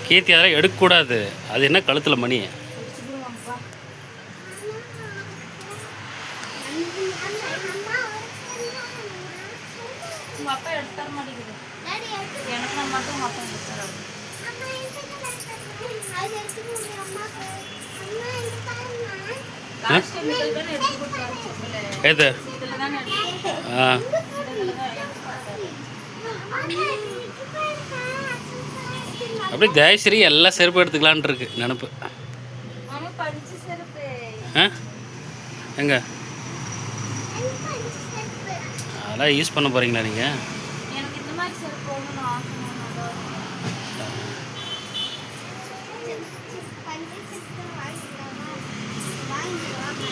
கீர்த்தி அதெல்லாம் எடுக்கக்கூடாது. அது என்ன கழுத்தில் மணி? அப்பா எடுத்துற மாட்டேங்குது. எனக்கு மட்டும் அப்பா எடுத்துறாரு. எது? அப்படியே ஜெயஸ்ரீ எல்லாம் செருப்பு எடுத்துக்கலான் இருக்கு நினப்பு. எங்க அதெல்லாம் யூஸ் பண்ண போகிறீங்களா நீங்கள்?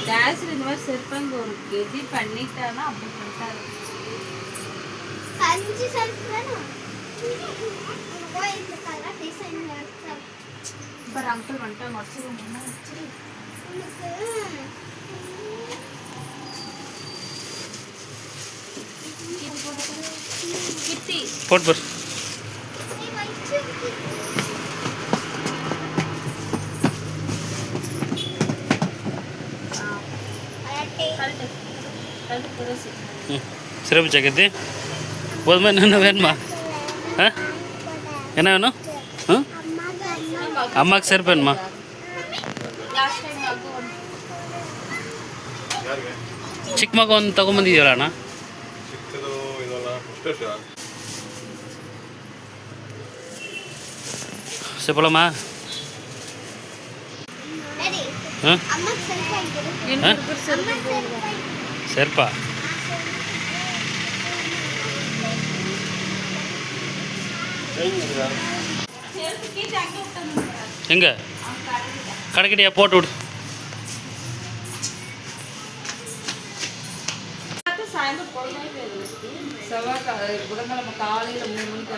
ஜாஸ்தி இந்த மாதிரி செருப்பங்க ஒரு கேஜி பண்ணிட்டானா அப்படி பண்ணிட்டாரு. இப்போ அங்கிள் வந்துட்டு முடிச்சிருவோம். போட் போட் சிறப்பு சக்கத்து போதுமா? என்ன வேணுமா? என்ன வேணும்? அம்மாவுக்கு செருப்பு வேணுமா? ಚಿಕ್ಕ ಮಗ ಒಂದು ತಗೊಂಬಂದಿದ್ದೀವಲ್ಲ ಅಣ್ಣ. చెప్పలమ్మా. செருப்பா? எங்க கடைக்கிட்டியா? போட்டு விடு. செவ்வாய் புதன்கிழமை காலையில் 3 மணிக்கு